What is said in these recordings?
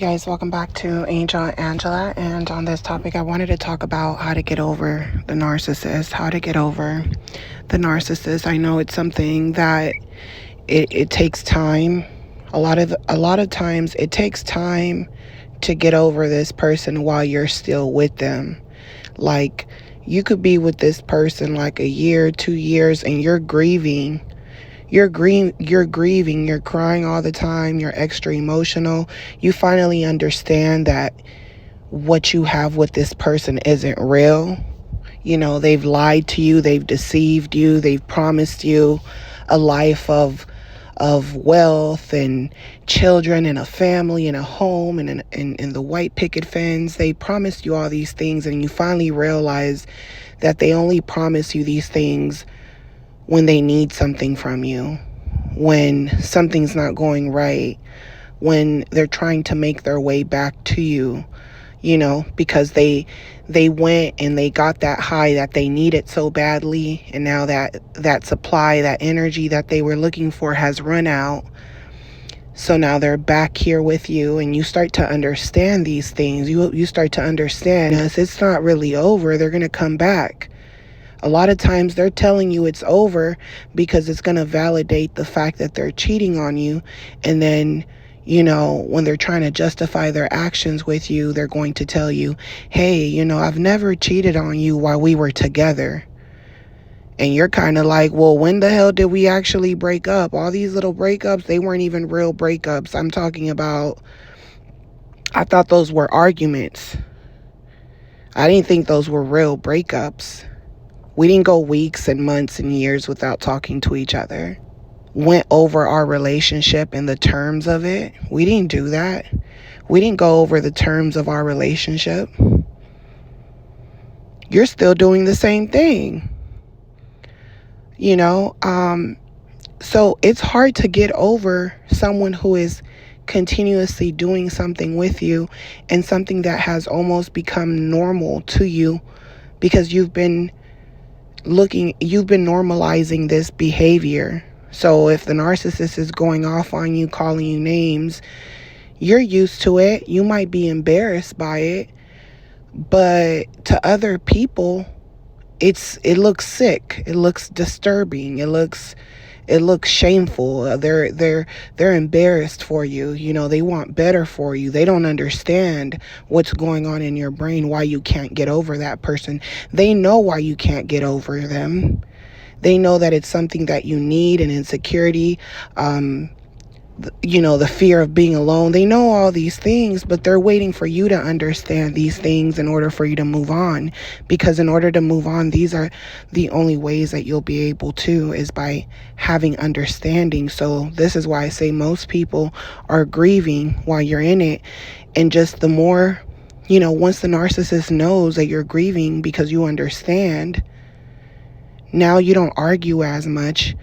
guys, welcome back to Angel Angela, and on this topic I wanted to talk about how to get over the narcissist. I know it's something that it takes time. A lot of times it takes time to get over this person while you're still with them. Like, you could be with this person like a year, 2 years, and you're grieving. You're grieving, you're crying all the time, you're extra emotional. You finally understand that what you have with this person isn't real. You know, they've lied to you, they've deceived you, they've promised you a life of wealth and children and a family and a home and the white picket fence. They promised you all these things, and you finally realize that they only promise you these things when they need something from you, when something's not going right, when they're trying to make their way back to you, you know, because they went and they got that high that they needed so badly, and now that supply, that energy that they were looking for has run out. So now they're back here with you, and you start to understand these things. You start to understand, yes, it's not really over. They're going to come back. A lot of times they're telling you it's over because it's going to validate the fact that they're cheating on you. And then, you know, when they're trying to justify their actions with you, they're going to tell you, hey, you know, I've never cheated on you while we were together. And you're kind of like, well, when the hell did we actually break up? All these little breakups, they weren't even real breakups. I'm talking about, I thought those were arguments. I didn't think those were real breakups. We didn't go weeks and months and years without talking to each other. Went over our relationship and the terms of it. We didn't do that. We didn't go over the terms of our relationship. You're still doing the same thing. You know, so it's hard to get over someone who is continuously doing something with you, and something that has almost become normal to you, because you've been normalizing this behavior. So if the narcissist is going off on you, calling you names, you're used to it. You might be embarrassed by it, but to other people, it looks sick. It looks disturbing. It looks shameful. They're embarrassed for you. You know, they want better for you. They don't understand what's going on in your brain, why you can't get over that person. They know why you can't get over them. They know that it's something that you need, an insecurity, you know, the fear of being alone. They know all these things, but they're waiting for you to understand these things in order for you to move on. Because in order to move on, these are the only ways that you'll be able to, is by having understanding. So this is why I say most people are grieving while you're in it. And just the more, you know, once the narcissist knows that you're grieving because you understand, now you don't argue as much.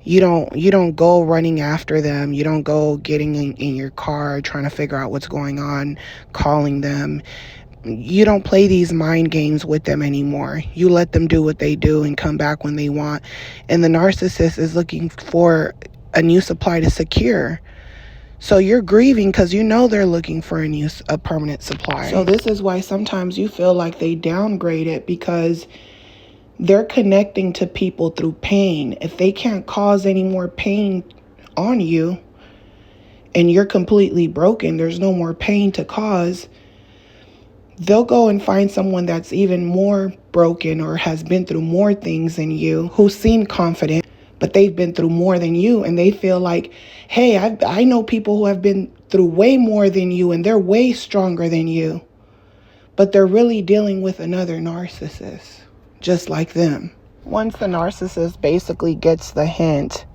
You don't go running after them. You don't go getting in your car trying to figure out what's going on, calling them. You don't play these mind games with them anymore. You let them do what they do and come back when they want. And the narcissist is looking for a new supply to secure. So you're grieving because you know they're looking for a permanent supply. So this is why sometimes you feel like they downgrade it, because they're connecting to people through pain. If they can't cause any more pain on you and you're completely broken, there's no more pain to cause, they'll go and find someone that's even more broken or has been through more things than you, who seem confident, but they've been through more than you, and they feel like, hey, I know people who have been through way more than you, and they're way stronger than you, but they're really dealing with another narcissist just like them. Once the narcissist basically gets the hint,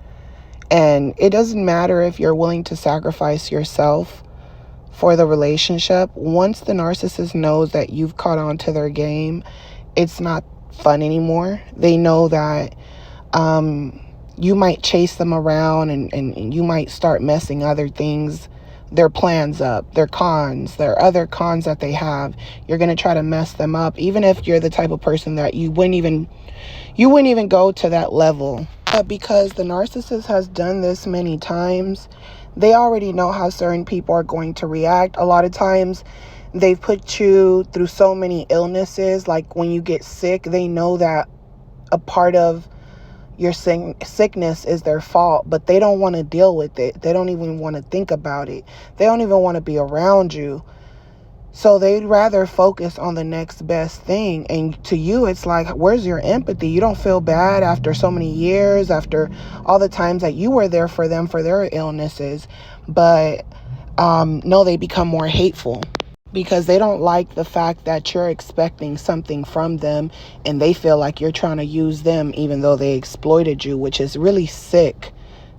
and it doesn't matter if you're willing to sacrifice yourself for the relationship, once the narcissist knows that you've caught on to their game, it's not fun anymore. They know that you might chase them around, and you might start messing other things, their plans up, their cons, their other cons that they have. You're going to try to mess them up, even if you're the type of person that you wouldn't even go to that level. But because the narcissist has done this many times, They already know how certain people are going to react. A lot of times they've put you through so many illnesses. Like when you get sick, they know that a part of your sickness is their fault, but they don't want to deal with it. They don't even want to think about it. They don't even want to be around you. So they'd rather focus on the next best thing. And to you, it's like, where's your empathy? You don't feel bad after so many years, after all the times that you were there for them for their illnesses. But no, they become more hateful because they don't like the fact that you're expecting something from them and they feel like you're trying to use them even though they exploited you, which is really sick.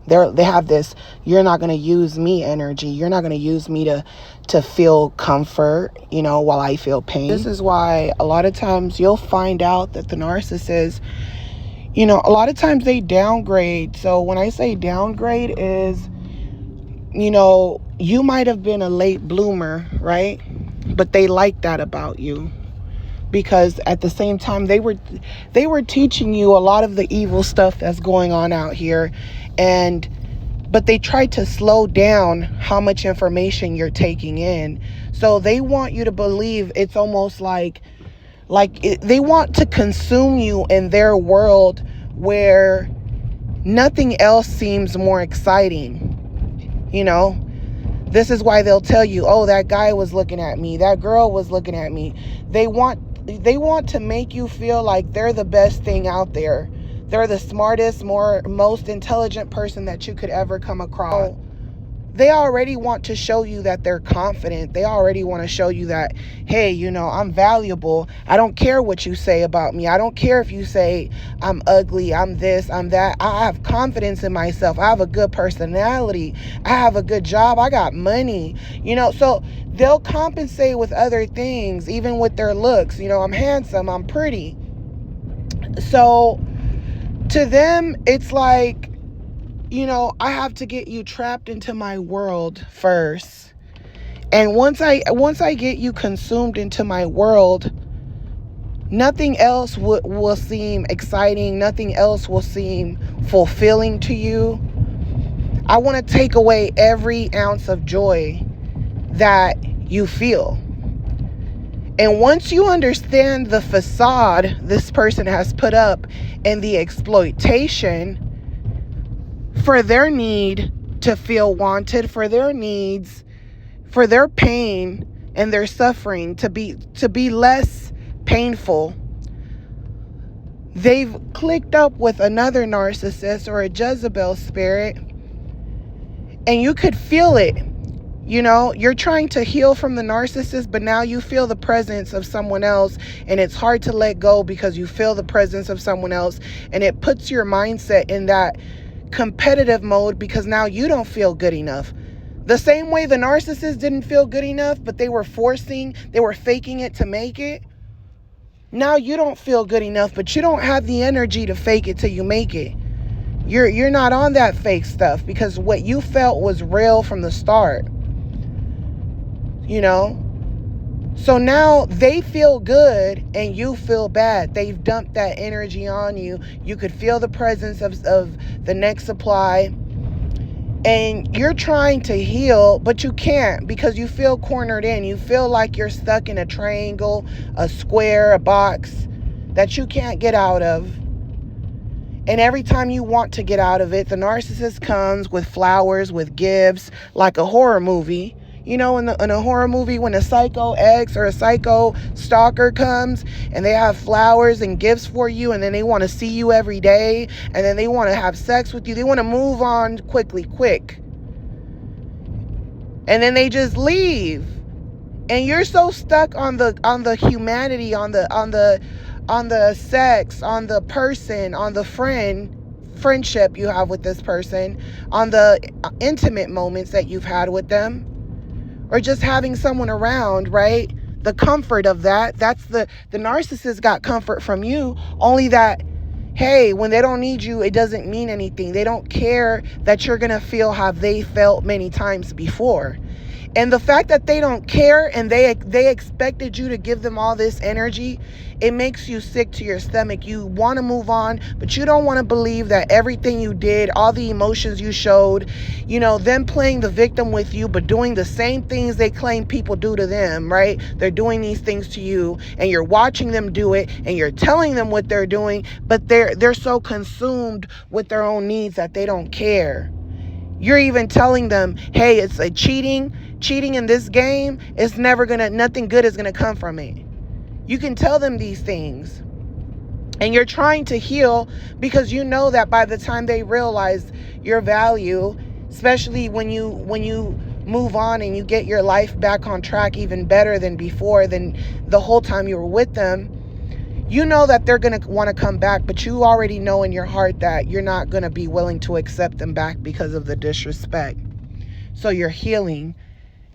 They have this, you're not going to use me energy. You're not going to use me to feel comfort, while I feel pain. This is why a lot of times you'll find out that the narcissist, a lot of times they downgrade. So when I say downgrade is, you might have been a late bloomer, right? But they like that about you. Because at the same time, they were teaching you a lot of the evil stuff that's going on out here. But they try to slow down how much information you're taking in. So they want you to believe it's almost like they want to consume you in their world where nothing else seems more exciting. This is why they'll tell you, oh, that guy was looking at me. That girl was looking at me. They want to make you feel like they're the best thing out there. They're the smartest, most intelligent person that you could ever come across. They already want to show you that they're confident. They already want to show you that, hey, I'm valuable. I don't care what you say about me. I don't care if you say I'm ugly, I'm this, I'm that. I have confidence in myself. I have a good personality. I have a good job. I got money. So they'll compensate with other things, even with their looks. I'm handsome, I'm pretty. So to them, it's like, I have to get you trapped into my world first. And once I get you consumed into my world, nothing else will seem exciting. Nothing else will seem fulfilling to you. I want to take away every ounce of joy that you feel. And once you understand the facade this person has put up and the exploitation for their need to feel wanted, for their needs, for their pain and their suffering to be less painful, they've clicked up with another narcissist or a Jezebel spirit, and you could feel it. You're trying to heal from the narcissist, but now you feel the presence of someone else, and it's hard to let go because you feel the presence of someone else, and it puts your mindset in that competitive mode because now you don't feel good enough. The same way the narcissist didn't feel good enough, but they were faking it to make it. Now you don't feel good enough, but you don't have the energy to fake it till you make it. You're not on that fake stuff because what you felt was real from the start. So now they feel good and you feel bad. They've dumped that energy on you. You could feel the presence of the next supply. And you're trying to heal, but you can't because you feel cornered in. You feel like you're stuck in a triangle, a square, a box that you can't get out of. And every time you want to get out of it, the narcissist comes with flowers, with gifts, like a horror movie. In a horror movie, when a psycho ex or a psycho stalker comes and they have flowers and gifts for you, and then they want to see you every day, and then they want to have sex with you. They want to move on quick. And then they just leave. And you're so stuck on the humanity, on the sex, on the person, on the friendship you have with this person, on the intimate moments that you've had with them. Or just having someone around, right? The comfort of that's the narcissist got comfort from you. Only that, hey, when they don't need you, it doesn't mean anything. They don't care that you're going to feel how they felt many times before. And the fact that they don't care and they expected you to give them all this energy, it makes you sick to your stomach. You want to move on, but you don't want to believe that everything you did, all the emotions you showed, them playing the victim with you, but doing the same things they claim people do to them, right? They're doing these things to you, and you're watching them do it, and you're telling them what they're doing, but they're so consumed with their own needs that they don't care. You're even telling them, hey, it's a cheating in this game. It's nothing good is gonna come from it. You can tell them these things, and you're trying to heal because you know that by the time they realize your value, especially when you move on and you get your life back on track even better than before, than the whole time you were with them, you know that they're going to want to come back, but you already know in your heart that you're not going to be willing to accept them back because of the disrespect. So you're healing,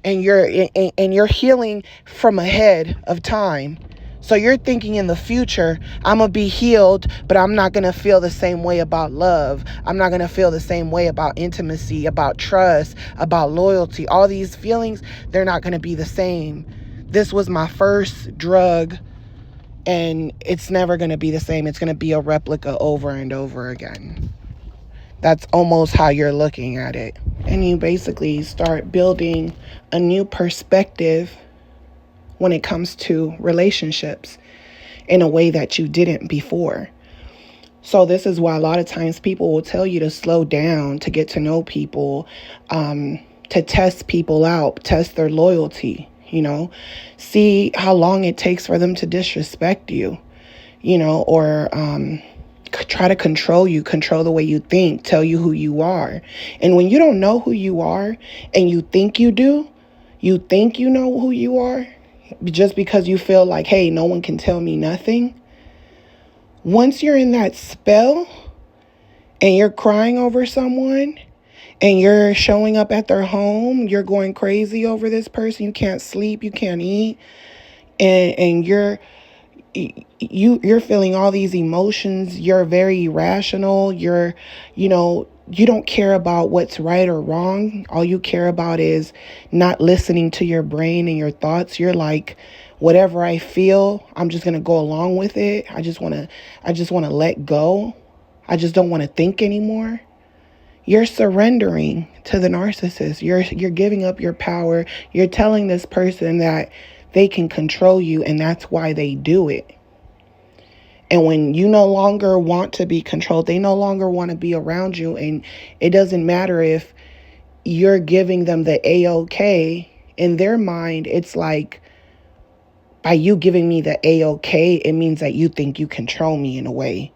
and you're healing from ahead of time. So you're thinking in the future, I'm going to be healed, but I'm not going to feel the same way about love. I'm not going to feel the same way about intimacy, about trust, about loyalty. All these feelings, they're not going to be the same. This was my first drug, and it's never going to be the same. It's going to be a replica over and over again. That's almost how you're looking at it. And you basically start building a new perspective when it comes to relationships in a way that you didn't before. So this is why a lot of times people will tell you to slow down, to get to know people, to test people out, test their loyalty, see how long it takes for them to disrespect you, or try to control you, control the way you think, tell you who you are. And when you don't know who you are and you think you do, you think you know who you are, just because you feel like, hey, no one can tell me nothing. Once you're in that spell and you're crying over someone and you're showing up at their home, you're going crazy over this person, you can't sleep, you can't eat, and you're feeling all these emotions, you're very irrational, you don't care about what's right or wrong. All you care about is not listening to your brain and your thoughts. You're like, whatever I feel, I'm just going to go along with it. I just want to let go. I just don't want to think anymore. You're surrendering to the narcissist. You're giving up your power. You're telling this person that they can control you, and that's why they do it. And when you no longer want to be controlled, they no longer want to be around you. And it doesn't matter if you're giving them the A-OK. In their mind, it's like, by you giving me the A-OK, it means that you think you control me in a way.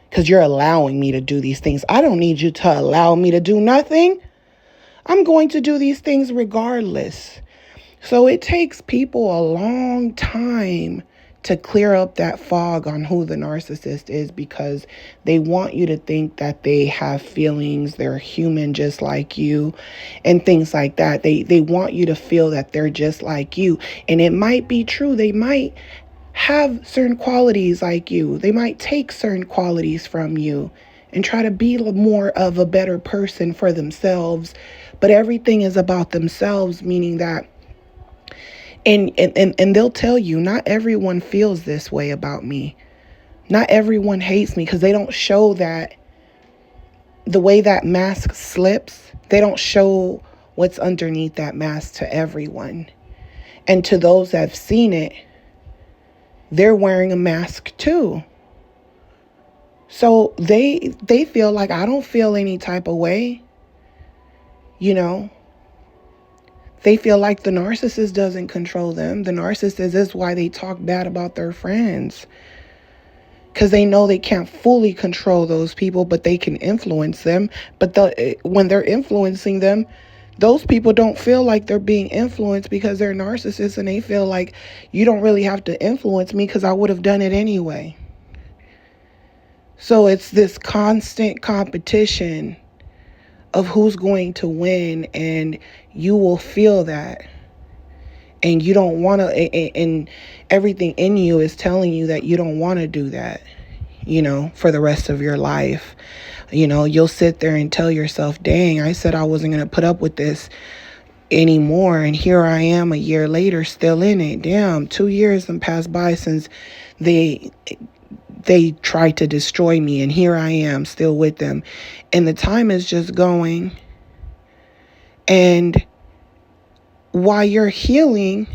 Because you're allowing me to do these things. I don't need you to allow me to do nothing. I'm going to do these things regardless. So it takes people a long time to clear up that fog on who the narcissist is, because they want you to think that they have feelings, they're human just like you, and things like that. They want you to feel that they're just like you. And it might be true. They might have certain qualities like you. They might take certain qualities from you and try to be more of a better person for themselves. But everything is about themselves, meaning that And they'll tell you, not everyone feels this way about me. Not everyone hates me, because they don't show that. The way that mask slips, they don't show what's underneath that mask to everyone. And to those that have seen it, they're wearing a mask too. So they feel like, I don't feel any type of way, They feel like the narcissist doesn't control them. The narcissist is why they talk bad about their friends. Because they know they can't fully control those people, but they can influence them. But when they're influencing them, those people don't feel like they're being influenced because they're narcissists, and they feel like, you don't really have to influence me because I would have done it anyway. So it's this constant competition of who's going to win, and you will feel that, and you don't want to, and everything in you is telling you that you don't want to do that, for the rest of your life. You'll sit there and tell yourself, dang, I said I wasn't going to put up with this. anymore. And here I am a year later still in it. Damn, 2 years have passed by since they tried to destroy me, and here I am still with them. And the time is just going. And while you're healing,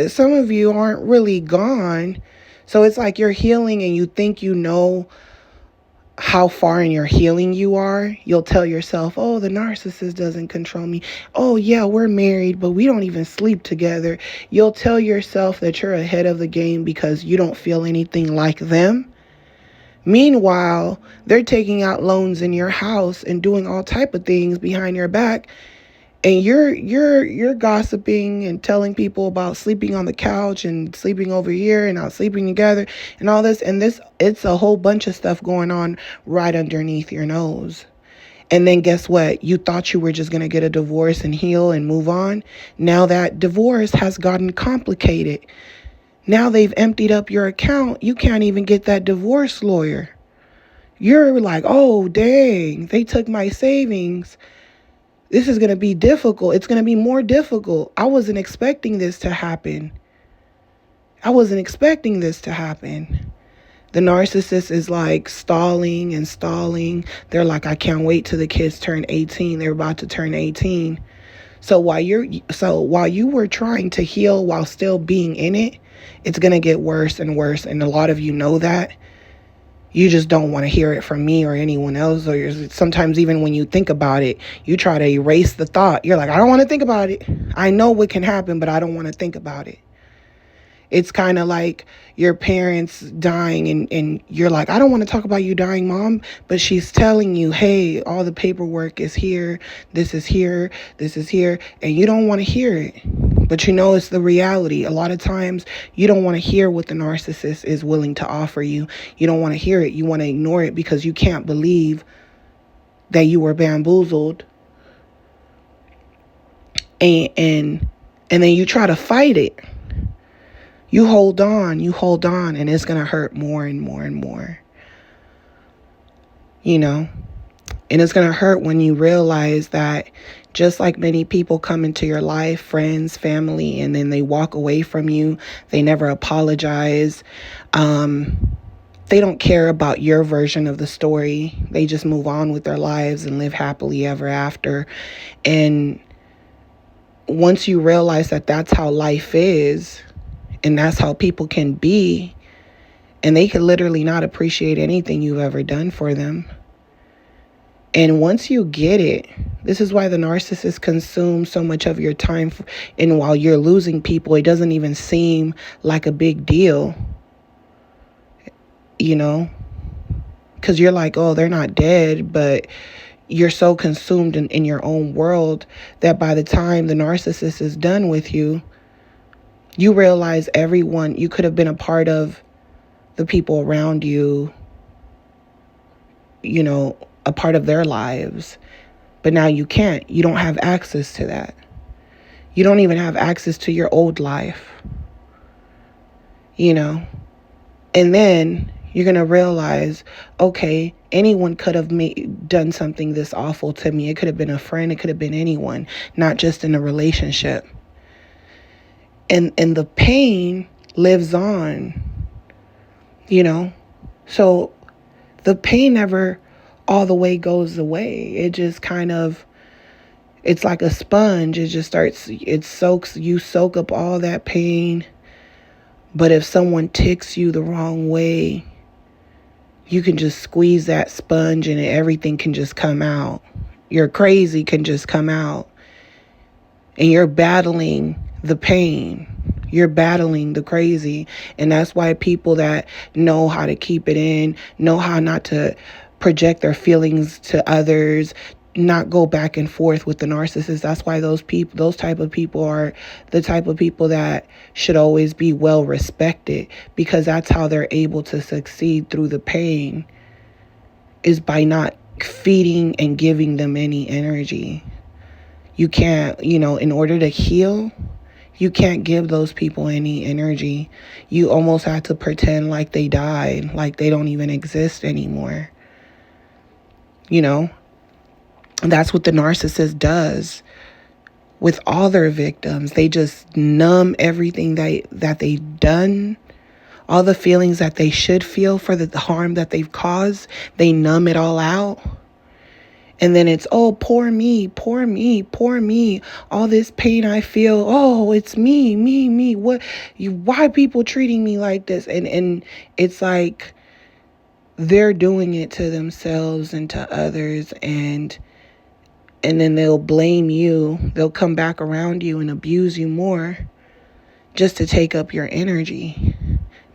some of you aren't really gone. So it's like you're healing and you think you know how far in your healing you are. You'll tell yourself, oh, the narcissist doesn't control me. Oh, yeah, we're married, but we don't even sleep together. You'll tell yourself that you're ahead of the game because you don't feel anything like them. Meanwhile, they're taking out loans in your house and doing all type of things behind your back. And you're gossiping and telling people about sleeping on the couch and sleeping over here and not sleeping together and all this. And it's a whole bunch of stuff going on right underneath your nose. And then guess what? You thought you were just going to get a divorce and heal and move on. Now that divorce has gotten complicated. Now they've emptied up your account. You can't even get that divorce lawyer. You're like, oh, dang, they took my savings. This is going to be difficult. It's going to be more difficult. I wasn't expecting this to happen. The narcissist is like stalling and stalling. They're like, I can't wait till the kids turn 18. They're about to turn 18. So while you were trying to heal while still being in it, it's going to get worse and worse. And a lot of you know that. You just don't want to hear it from me or anyone else. Or sometimes even when you think about it, you try to erase the thought. You're like, I don't want to think about it. I know what can happen, but I don't want to think about it. It's kind of like your parents dying and you're like, I don't want to talk about you dying, Mom. But she's telling you, hey, all the paperwork is here. This is here. This is here. And you don't want to hear it. But you know it's the reality. A lot of times you don't want to hear what the narcissist is willing to offer you. You don't want to hear it. You want to ignore it because you can't believe that you were bamboozled. And then you try to fight it. You hold on, and it's going to hurt more and more and more. And it's going to hurt when you realize that just like many people come into your life, friends, family, and then they walk away from you, they never apologize. They don't care about your version of the story. They just move on with their lives and live happily ever after. And once you realize that that's how life is, and that's how people can be, and they can literally not appreciate anything you've ever done for them. And once you get it, this is why the narcissist consumes so much of your time. And while you're losing people, it doesn't even seem like a big deal, because you're like, oh, they're not dead. But you're so consumed in your own world that by the time the narcissist is done with you, you realize everyone, you could have been a part of the people around you, a part of their lives. But now you can't. You don't have access to that. You don't even have access to your old life, And then you're going to realize, okay, anyone could have done something this awful to me. It could have been a friend. It could have been anyone, not just in a relationship. And the pain lives on, So the pain never all the way goes away. It just kind of, it's like a sponge. You soak up all that pain. But if someone ticks you the wrong way, you can just squeeze that sponge and everything can just come out. Your crazy can just come out. And you're battling the pain. You're battling the crazy. And that's why people that know how to keep it in, know how not to project their feelings to others, not go back and forth with the narcissist. That's why those type of people are the type of people that should always be well respected, because that's how they're able to succeed through the pain, is by not feeding and giving them any energy. You can't, in order to heal, you can't give those people any energy. You almost have to pretend like they died, like they don't even exist anymore. That's what the narcissist does. with all their victims. They just numb everything that they've done, all the feelings that they should feel for the harm that they've caused. They numb it all out. And then it's, oh, poor me, poor me, poor me. All this pain I feel. Oh, it's me, me, me. Why people treating me like this? And it's like they're doing it to themselves and to others, and then they'll blame you. They'll come back around you and abuse you more just to take up your energy,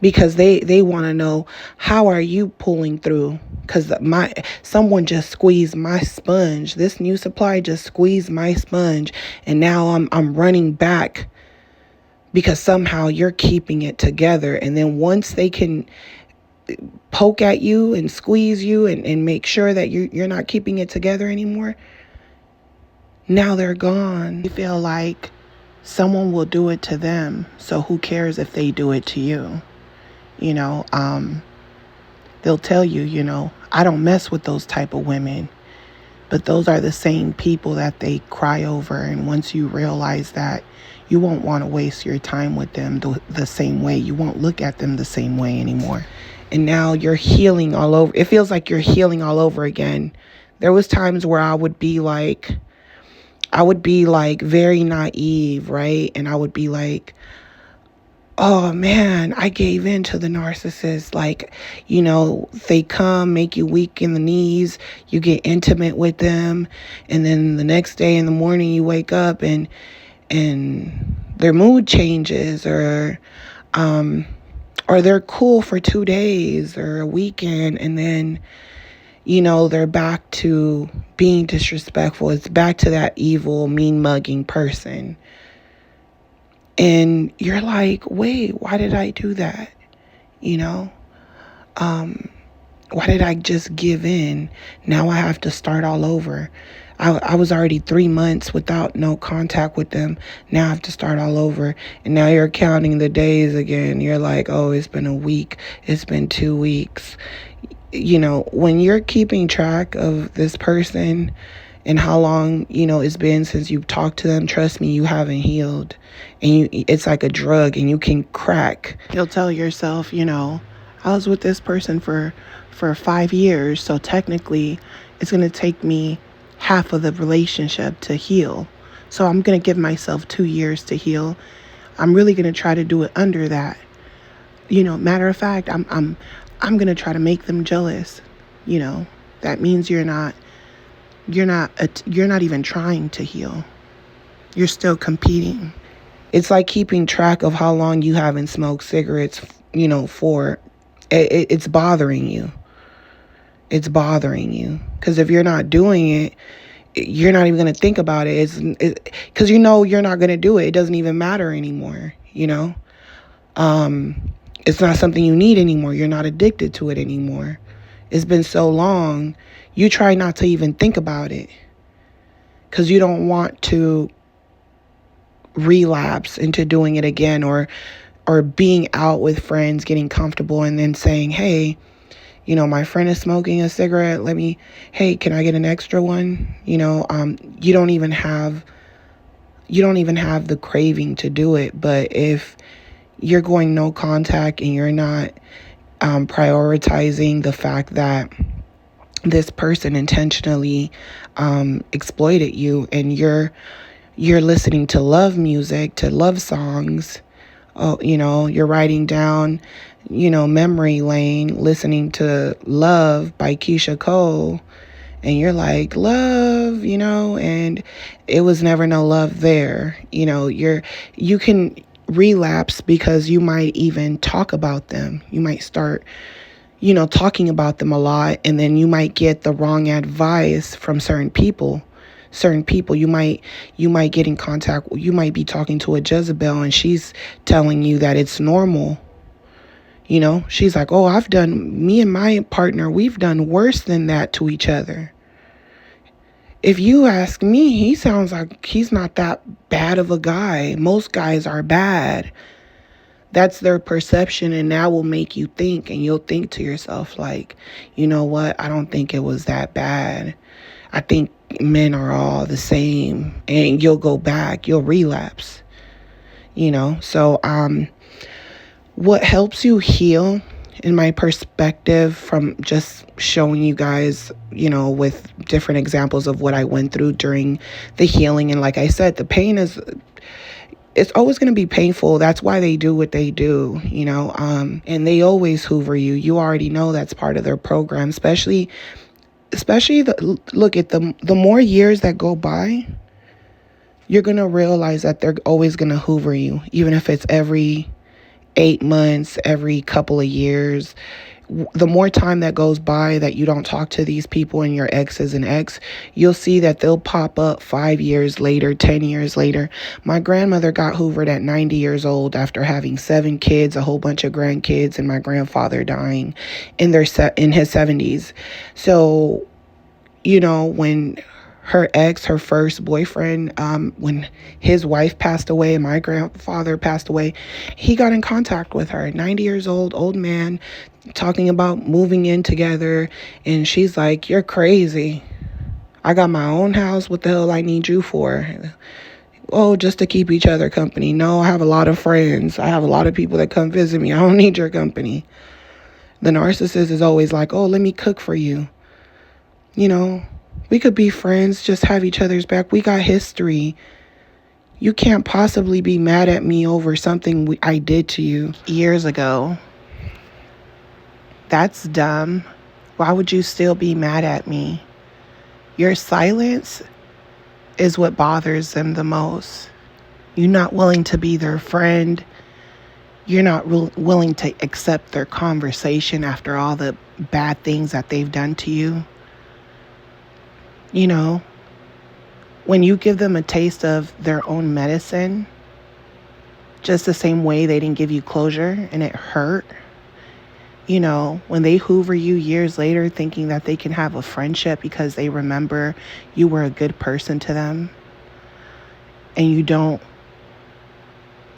because they want to know, how are you pulling through? Because someone just squeezed my sponge. This new supply just squeezed my sponge, and now I'm running back because somehow you're keeping it together. And then once they can poke at you and squeeze you and make sure that you're not keeping it together anymore, now they're gone. You feel like someone will do it to them, so who cares if they do it to you? They'll tell you, I don't mess with those type of women. But those are the same people that they cry over. And once you realize that, you won't want to waste your time with them the same way. You won't look at them the same way anymore. And now you're healing all over. It feels like you're healing all over again. There was times where I would be like very naive, right? And I would be like, oh man, I gave in to the narcissist. Like, they come, make you weak in the knees, you get intimate with them, and then the next day in the morning you wake up and their mood changes, or they're cool for 2 days or a weekend, and then they're back to being disrespectful. It's back to that evil, mean mugging person. And you're like, wait, why did I do that? Why did I just give in? Now I have to start all over. I was already 3 months without no contact with them. Now I have to start all over. And now you're counting the days again. You're like, oh, it's been a week. It's been 2 weeks. When you're keeping track of this person and how long, it's been since you've talked to them, trust me, you haven't healed. And it's like a drug, and you can crack. You'll tell yourself, I was with this person for 5 years, so technically it's going to take me half of the relationship to heal. So I'm going to give myself 2 years to heal. I'm really going to try to do it under that. Matter of fact, I'm going to try to make them jealous. That means you're not even trying to heal. You're still competing. It's like keeping track of how long you haven't smoked cigarettes, for. It's bothering you. It's bothering you. Because if you're not doing it, you're not even going to think about it. Because you're not going to do it. It doesn't even matter anymore, It's not something you need anymore. You're not addicted to it anymore. It's been so long, you try not to even think about it. Because you don't want to relapse into doing it again, or being out with friends, getting comfortable, and then saying, hey, my friend is smoking a cigarette. Hey, can I get an extra one? You don't even have the craving to do it. But if you're going no contact and you're not prioritizing the fact that this person intentionally exploited you, and you're listening to love music, to love songs, you're writing down, memory lane, listening to Love by Keisha Cole, and you're like, love, and it was never no love there. You can relapse because you might even talk about them. You might start, talking about them a lot, and then you might get the wrong advice from certain people. You might get in contact. You might be talking to a Jezebel, and she's telling you that it's normal. She's like, oh, me and my partner, we've done worse than that to each other. If you ask me, he sounds like he's not that bad of a guy. Most guys are bad. That's their perception, and that will make you think, and you'll think to yourself like, you know what? I don't think it was that bad. I think men are all the same, and you'll go back, you'll relapse, So, what helps you heal, in my perspective, from just showing you guys, with different examples of what I went through during the healing. And like I said, the pain it's always going to be painful. That's why they do what they do, and they always hoover you. You already know that's part of their program, especially look at the more years that go by, you're going to realize that they're always going to hoover you, even if it's every 8 months, every couple of years. The more time that goes by that you don't talk to these people and your ex is an ex, you'll see that they'll pop up 5 years later, 10 years later. My grandmother got hoovered at 90 years old after having 7 kids, a whole bunch of grandkids, and my grandfather dying in his 70s. So, when her first boyfriend, when his wife passed away and my grandfather passed away, he got in contact with her. 90 years old man, talking about moving in together. And she's like, "You're crazy. I got my own house. What the hell I need you for?" "Oh, just to keep each other company." "No, I have a lot of friends. I have a lot of people that come visit me. I don't need your company." The narcissist is always like, "Oh, let me cook for you. We could be friends, just have each other's back. We got history. You can't possibly be mad at me over something I did to you years ago. That's dumb. Why would you still be mad at me?" Your silence is what bothers them the most. You're not willing to be their friend. You're not willing to accept their conversation after all the bad things that they've done to you. When you give them a taste of their own medicine, just the same way they didn't give you closure and it hurt, when they hoover you years later thinking that they can have a friendship because they remember you were a good person to them, and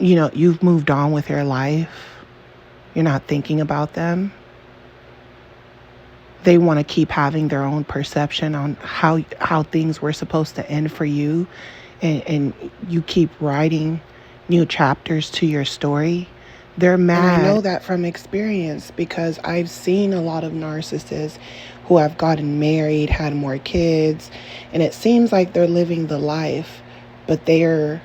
you've moved on with your life, you're not thinking about them. They want to keep having their own perception on how things were supposed to end for you. And you keep writing new chapters to your story. They're mad. And I know that from experience because I've seen a lot of narcissists who have gotten married, had more kids, and it seems like they're living the life, but they're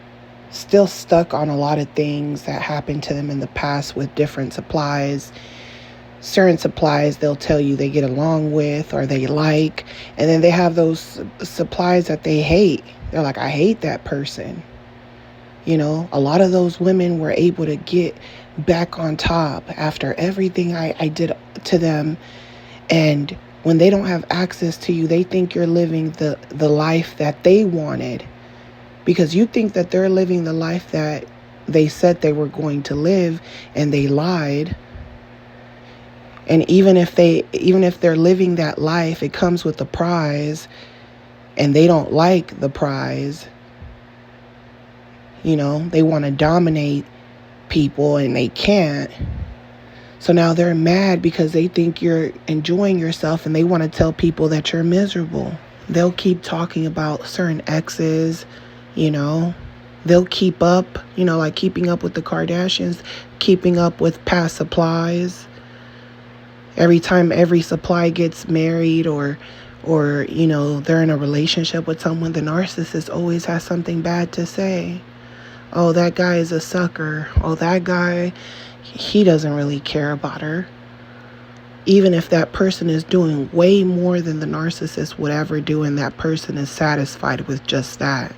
still stuck on a lot of things that happened to them in the past with different supplies. Certain supplies they'll tell you they get along with or they like, and then they have those supplies that they hate. They're like, "I hate that person." A lot of those women were able to get back on top after everything I did to them, and when they don't have access to you, they think you're living the life that they wanted because you think that they're living the life that they said they were going to live, and they lied. And even if they're living that life, it comes with a prize, and they don't like the prize. They want to dominate people and they can't. So now they're mad because they think you're enjoying yourself and they want to tell people that you're miserable. They'll keep talking about certain exes, They'll keep up, like keeping up with the Kardashians, keeping up with past supplies. Every time every supply gets married or they're in a relationship with someone, the narcissist always has something bad to say. "Oh, that guy is a sucker. Oh, that guy, he doesn't really care about her." Even if that person is doing way more than the narcissist would ever do, and that person is satisfied with just that.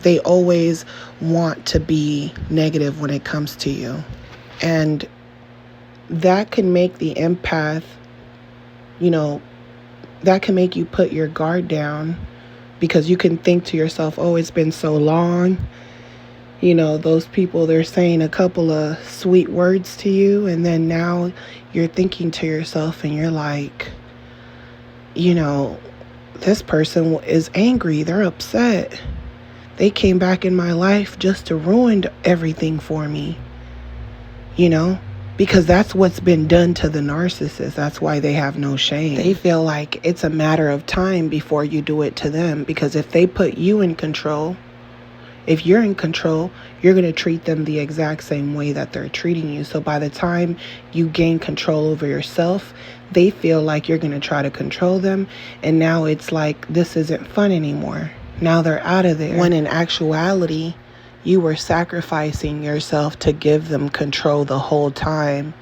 They always want to be negative when it comes to you. And that can make the empath, that can make you put your guard down because you can think to yourself, "Oh, it's been so long. Those people, they're saying a couple of sweet words to you." And then now you're thinking to yourself and you're like, this person is angry. They're upset. They came back in my life just to ruin everything for me. Because that's what's been done to the narcissist. That's why they have no shame. They feel like it's a matter of time before you do it to them. Because if they put you in control, if you're in control, you're going to treat them the exact same way that they're treating you. So by the time you gain control over yourself, they feel like you're going to try to control them. And now it's like, this isn't fun anymore. Now they're out of there. When in actuality, you were sacrificing yourself to give them control the whole time.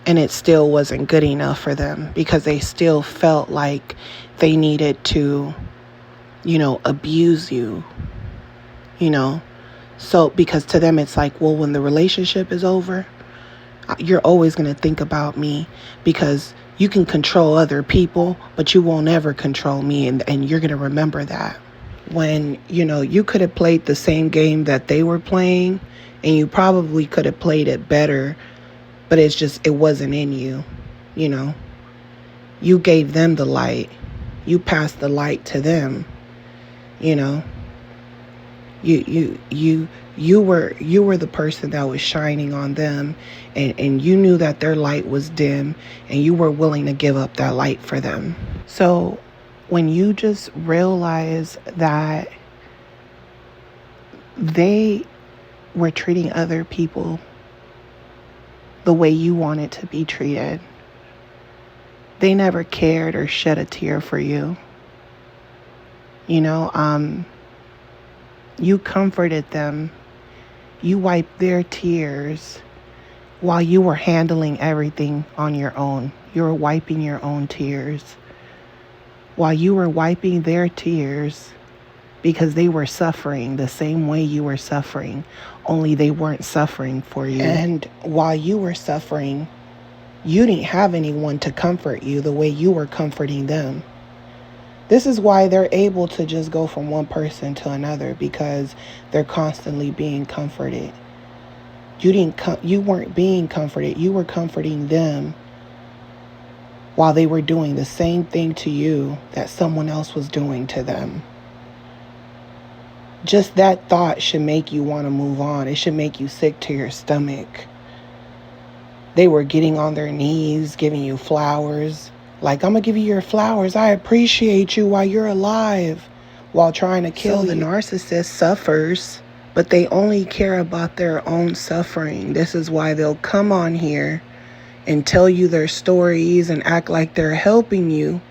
And it still wasn't good enough for them because they still felt like they needed to, abuse you, So because to them it's like, well, when the relationship is over, you're always going to think about me because you can control other people, but you won't ever control me. And you're going to remember that. When, you could have played the same game that they were playing and you probably could have played it better, but it wasn't in you, You gave them the light. You passed the light to them, You were the person that was shining on them, and you knew that their light was dim and you were willing to give up that light for them. So when you just realize that they were treating other people the way you wanted to be treated, they never cared or shed a tear for you. You comforted them. You wiped their tears while you were handling everything on your own. You were wiping your own tears. While you were wiping their tears because they were suffering the same way you were suffering, only they weren't suffering for you. And while you were suffering, you didn't have anyone to comfort you the way you were comforting them. This is why they're able to just go from one person to another, because they're constantly being comforted. You weren't being comforted. You were comforting them while they were doing the same thing to you that someone else was doing to them. Just that thought should make you want to move on. It should make you sick to your stomach. They were getting on their knees, giving you flowers. Like, I'm going to give you your flowers. I appreciate you while you're alive, while trying to kill you. The narcissist suffers, but they only care about their own suffering. This is why they'll come on here and tell you their stories and act like they're helping you.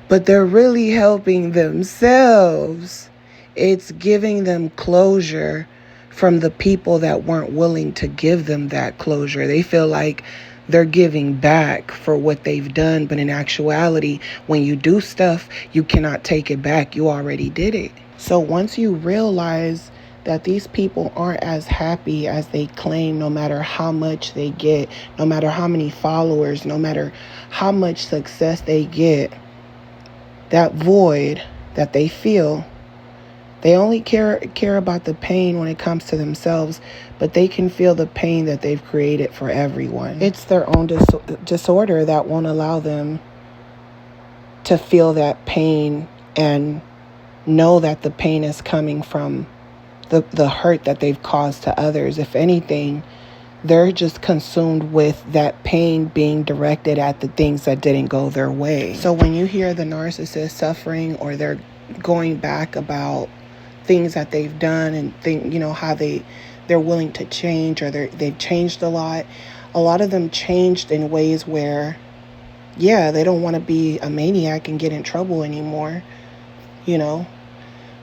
But they're really helping themselves. It's giving them closure from the people that weren't willing to give them that closure. They feel like they're giving back for what they've done. But in actuality, when you do stuff, you cannot take it back. You already did it. So once you realize that these people aren't as happy as they claim, no matter how much they get, no matter how many followers, no matter how much success they get, that void that they feel, they only care about the pain when it comes to themselves, but they can feel the pain that they've created for everyone. It's their own disorder that won't allow them to feel that pain and know that the pain is coming from the hurt that they've caused to others. If anything, they're just consumed with that pain being directed at the things that didn't go their way. So when you hear the narcissist suffering, or they're going back about things that they've done and how they're willing to change, or they've changed a lot of them changed in ways where, they don't want to be a maniac and get in trouble anymore,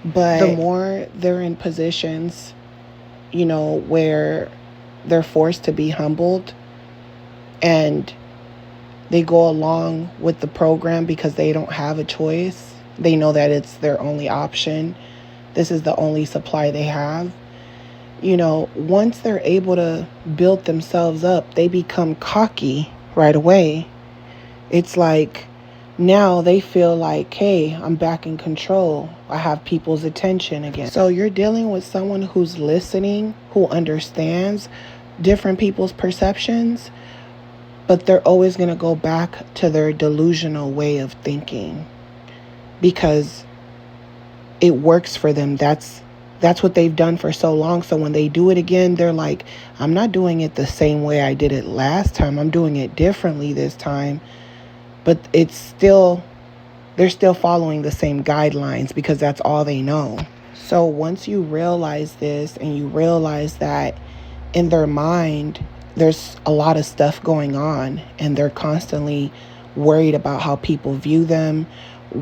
but the more they're in positions, where they're forced to be humbled and they go along with the program because they don't have a choice. They know that it's their only option. This is the only supply they have. Once they're able to build themselves up, they become cocky right away. It's like now they feel like, hey, I'm back in control. I have people's attention again. So you're dealing with someone who's listening, who understands different people's perceptions, but they're always going to go back to their delusional way of thinking because it works for them. That's That's what they've done for so long. So when they do it again, they're like, I'm not doing it the same way I did it last time. I'm doing it differently this time. But they're still following the same guidelines because that's all they know. So once you realize this and you realize that in their mind, there's a lot of stuff going on and they're constantly worried about how people view them,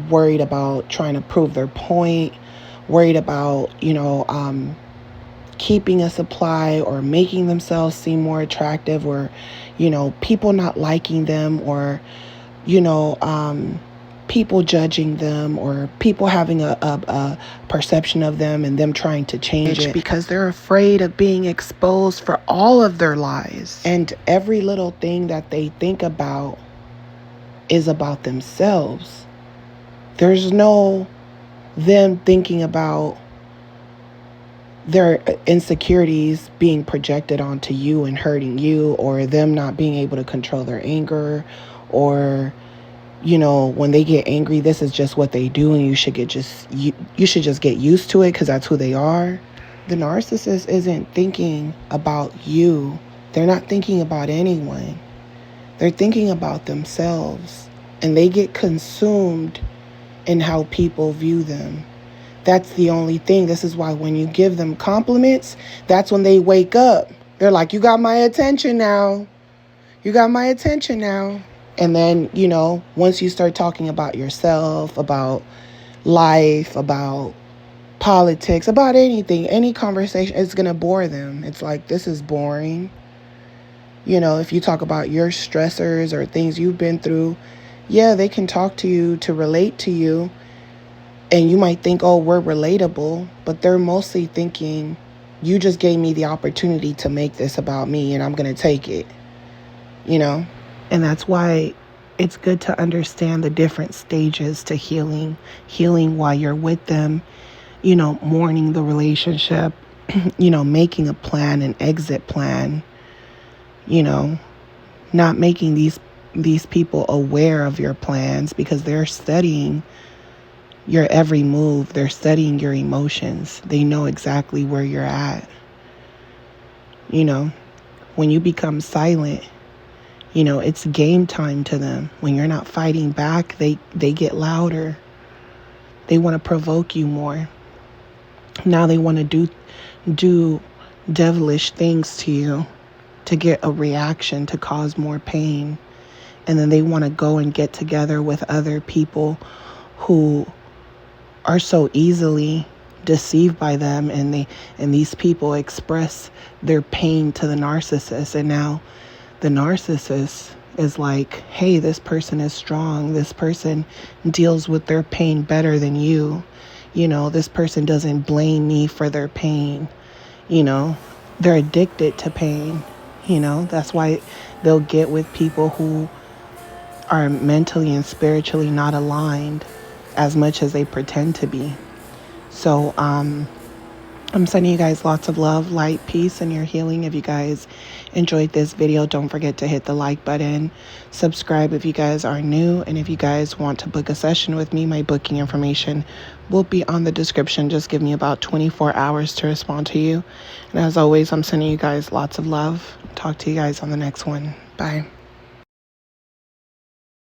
worried about trying to prove their point, worried about, keeping a supply or making themselves seem more attractive, or, people not liking them, or, people judging them, or people having a perception of them and them trying to change it because they're afraid of being exposed for all of their lies. And every little thing that they think about is about themselves. There's no them thinking about their insecurities being projected onto you and hurting you, or them not being able to control their anger, or when they get angry, this is just what they do, and you should just get used to it because that's who they are. The narcissist isn't thinking about you. They're not thinking about anyone. They're thinking about themselves, and they get consumed in how people view them. That's the only thing. This is why when you give them compliments, that's when they wake up. They're like, you got my attention now. You got my attention now. And then, once you start talking about yourself, about life, about politics, about anything, any conversation, it's going to bore them. It's like, this is boring. If you talk about your stressors or things you've been through, yeah, they can talk to you to relate to you. And you might think, oh, we're relatable, but they're mostly thinking, you just gave me the opportunity to make this about me and I'm going to take it, And that's why it's good to understand the different stages to healing while you're with them, mourning the relationship, making a plan, an exit plan, not making these people aware of your plans because they're studying your every move. They're studying your emotions. They know exactly where you're at. When you become silent, it's game time to them. When you're not fighting back, they get louder. They want to provoke you more. Now they want to do devilish things to you to get a reaction, to cause more pain. And then they want to go and get together with other people who are so easily deceived by them, and these people express their pain to the narcissist, and now the narcissist is like, hey, this person is strong, this person deals with their pain better than you, this person doesn't blame me for their pain, they're addicted to pain, that's why they'll get with people who are mentally and spiritually not aligned as much as they pretend to be. So I'm sending you guys lots of love, light, peace, and your healing. If you guys enjoyed this video, don't forget to hit the like button, subscribe if you guys are new, and if you guys want to book a session with me, my booking information will be on the description. Just give me about 24 hours to respond to you. And as always, I'm sending you guys lots of love. Talk to you guys on the next one. Bye.